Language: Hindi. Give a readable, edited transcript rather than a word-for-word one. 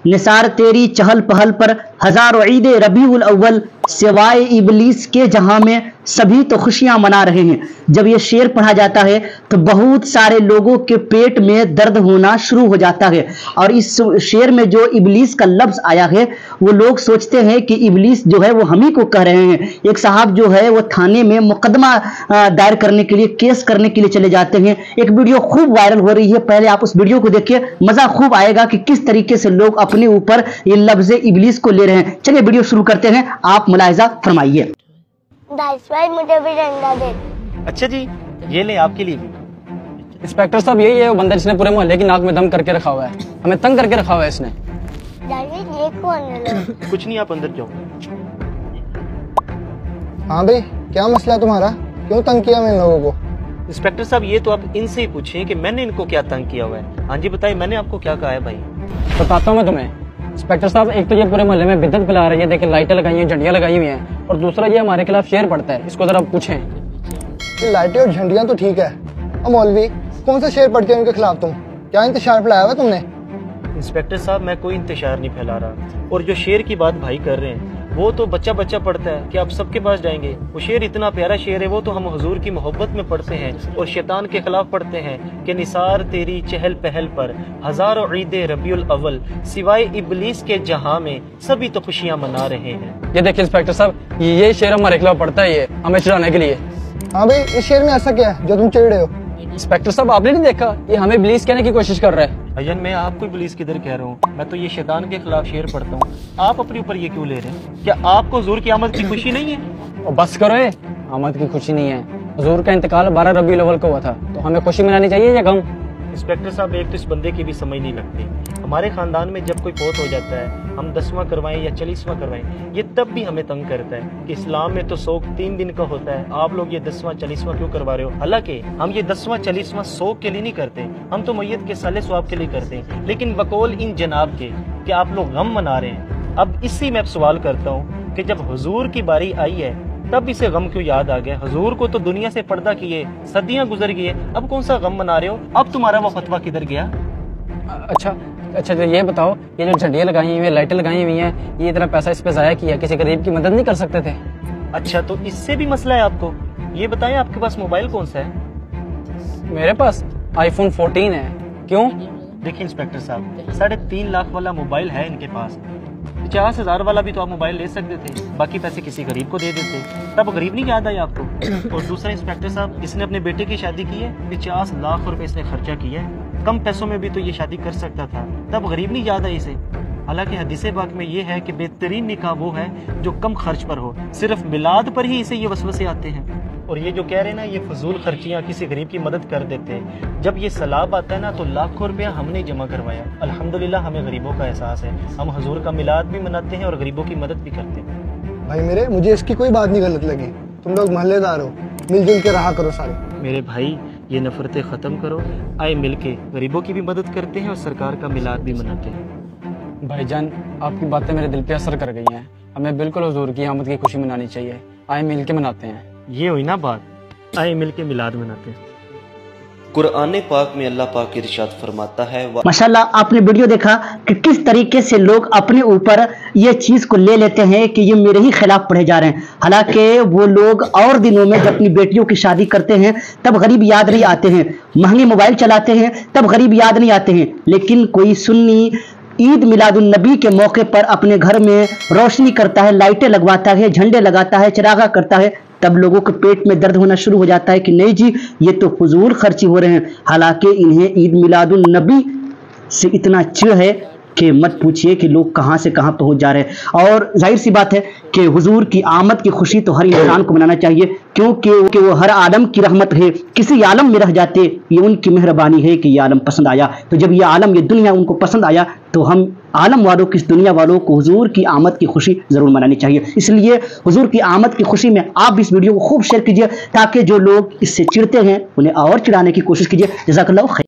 निसार तेरी चहल पहल पर हजारों ईद रबीउल अव्वल, सिवाय इबलीस के जहां में सभी तो खुशियां मना रहे हैं। जब ये शेर पढ़ा जाता है तो बहुत सारे लोगों के पेट में दर्द होना शुरू हो जाता है। और इस शेर में जो इबलीस का लफ्ज आया है वो लोग सोचते हैं कि इबलीस जो है वो हम ही को कह रहे हैं। एक साहब जो है वो थाने में मुकदमा दायर करने के लिए, केस करने के लिए चले जाते हैं। एक वीडियो खूब वायरल हो रही है, पहले आप उस वीडियो को देखिए, मजा खूब आएगा कि किस तरीके से लोग अपने ऊपर ये लफ्ज इबलीस को ले रहे हैं। चलिए वीडियो शुरू करते हैं, आप मुलाहिजा फरमाइए। मुझे भी डंडा दे। अच्छा जी, ये ले आपके लिए। इंस्पेक्टर साहब यही है वो बंदा जिसने पूरे मोहल्ले की नाक में दम करके रखा हुआ है, हमें तंग करके रखा हुआ है इसने। ये कौन है? कुछ नहीं, आप अंदर जाओ। हाँ भाई, क्या मसला है तुम्हारा? क्यों तंग किया मैंने लोगों को? इंस्पेक्टर साहब ये तो आप इनसे ही पूछें कि मैंने इनको क्या तंग किया हुआ है। हाँ जी बताइए, मैंने आपको क्या कहा है भाई? बताता हूँ मैं तुम्हें। इंस्पेक्टर साहब, एक तो ये पूरे मोहल्ले में बिद्दत फैला रही है, देखिए लाइटें लगाई हुई, झंडियां लगाई हुई हैं, और दूसरा ये हमारे खिलाफ शेर पढ़ता है। इसको जरा पूछें। ये लाइटें और झंडियां तो ठीक है, अब मौलवी कौन सा शेर पढ़ते हैं उनके खिलाफ? तुम क्या इंतशार फैलाया हुआ तुमने? इंस्पेक्टर साहब, मैं कोई इंतशार नहीं फैला रहा, और जो शेर की बात भाई कर रहे हैं वो तो बच्चा बच्चा पढ़ता है कि आप सबके पास जाएंगे। वो शेर इतना प्यारा शेर है, वो तो हम हुजूर की मोहब्बत में पढ़ते हैं और शैतान के खिलाफ पढ़ते हैं कि निसार तेरी चहल पहल पर हजारों ईद रबीउल अव्वल, सिवाय इबलीस के जहां में सभी तो खुशियां मना रहे हैं। ये देखिए इंस्पेक्टर साहब, ये शेर हमारे खिलाफ पढ़ता है, ये हमें चिढ़ाने के लिए। हाँ भाई, इस शेर में ऐसा क्या है जो तुम चिढ़ रहे हो? इंस्पेक्टर साहब, आपने नहीं देखा ये हमें इबलीस कहने की कोशिश कर रहा है। अयन, मैं आपको इबलीस किधर कह रहा हूँ? मैं तो ये शैतान के खिलाफ शेर पढ़ता हूँ। आप अपने ऊपर ये क्यों ले रहे हैं? क्या आपको हुजूर की आमद की खुशी नहीं है? और बस करो, ये आमद की खुशी नहीं है। हुजूर का इंतकाल 12 रबीउल अव्वल को हुआ था, तो हमें खुशी मनानी चाहिए या गम? इंस्पेक्टर साहब, एक तो इस बंदे की भी समझ नहीं लगती। हमारे खानदान में जब कोई फौत हो जाता है, हम 10वां करवाएं या 40वां करवाएं, ये तब भी हमें तंग करता है कि इस्लाम में तो सोग 3 दिन का होता है, आप लोग ये 10वां 40वां क्यों करवा रहे हो? हालांकि हम ये 10वां 40वां सोग के लिए नहीं करते, हम तो मैयत के साले स्वाब के लिए करते हैं, लेकिन बकौल इन जनाब के कि आप लोग गम मना रहे हैं। अब इसी में सवाल करता हूँ कि जब हुजूर की बारी आई है तब इसे गम क्यों याद आ गया? हुजूर को तो दुनिया से पर्दा किए सदियां गुजर गई है, अब कौन सा गम मना रहे हो? अब तुम्हारा वो फतवा किधर गया? अच्छा, तो ये बताओ, ये जो झंडियां लगाई हुई है, लाइटें लगाई हुई हैं, ये इतना पैसा इस पे जाया किया, किसी गरीब की मदद नहीं कर सकते थे? अच्छा, तो इससे भी मसला है आपको? ये बताएं, आपके पास मोबाइल कौन सा है? मेरे पास iPhone 14 है। क्यों? देखिए इंस्पेक्टर साहब, 3.5 लाख वाला मोबाइल है इनके पास, 50,000 वाला भी तो आप मोबाइल ले सकते थे, बाकी पैसे किसी गरीब को दे देते, तब गरीब नहीं याद आया आपको? और दूसरा इंस्पेक्टर साहब, इसने अपने बेटे की शादी की है, 50 लाख रुपए इसने खर्चा किया है, कम पैसों में भी तो ये शादी कर सकता था, तब गरीब नहीं याद आई इसे? हालांकि हदीस पाक में ये है कि बेहतरीन निकाह वो है जो कम खर्च पर हो, सिर्फ मिलाद पर ही इसे ये वसवसे आते हैं। और ये जो कह रहे हैं ना, ये फजूल खर्चियाँ किसी गरीब की मदद कर देते हैं, जब ये सलाब आता है ना तो लाखों रुपया हमने जमा करवाया। अल्हम्दुलिल्लाह हमें गरीबों का एहसास है, हम हुजूर का मिलाद भी मनाते हैं और गरीबों की मदद भी करते हैं। भाई मेरे, मुझे इसकी कोई बात नहीं गलत लगी। तुम लोग मोहल्लेदार हो, मिलजुल के रहा करो सारे। मेरे भाई, ये नफरतें ख़त्म करो, आए मिलके गरीबों की भी मदद करते हैं और सरकार का मिलाद भी मनाते हैं। भाईजान, आपकी बातें मेरे दिल पे असर कर गई हैं, हमें बिल्कुल हुजूर की आमद की खुशी मनानी चाहिए। आए मिल के मनाते हैं। ये हुई ना बात, आए मिलके मिलाद मनाते हैं। कुरान पाक में अल्लाह पाक इरशाद फरमाता है, माशाल्लाह, आपने वीडियो देखा कि किस तरीके से लोग अपने ऊपर ये चीज को ले लेते हैं कि ये मेरे ही खिलाफ पढ़े जा रहे हैं। हालांकि वो लोग और दिनों में जब अपनी बेटियों की शादी करते हैं तब गरीब याद नहीं आते हैं, महंगे मोबाइल चलाते हैं तब गरीब याद नहीं आते हैं, लेकिन कोई सुन्नी ईद मिलादुन नबी के मौके पर अपने घर में रोशनी करता है, लाइटें लगवाता है, झंडे लगाता है, चिरागा करता है, तब लोगों के पेट में दर्द होना शुरू हो जाता है कि नहीं जी, ये तो फजूल खर्ची हो रहे हैं। हालांकि इन्हें ईद मिलादुन नबी से इतना चिढ़ है कि मत पूछिए कि लोग कहां से कहां पहुंच जा रहे हैं। और जाहिर सी बात है कि हुजूर की आमद की खुशी तो हर इंसान को मनाना चाहिए, क्योंकि वो हर आलम की रहमत है। किसी आलम में रह जाते, ये उनकी मेहरबानी है कि ये आलम पसंद आया। तो जब ये आलम, ये दुनिया उनको पसंद आया, तो हम आलम वालों की, इस दुनिया वालों को हुजूर की आमद की खुशी जरूर मनानी चाहिए। इसलिए हुजूर की आमद की खुशी में आप इस वीडियो को खूब शेयर कीजिए, ताकि जो लोग इससे चिढ़ते हैं उन्हें और चिढ़ाने की कोशिश कीजिए। जज़ाकल्लाह खैर।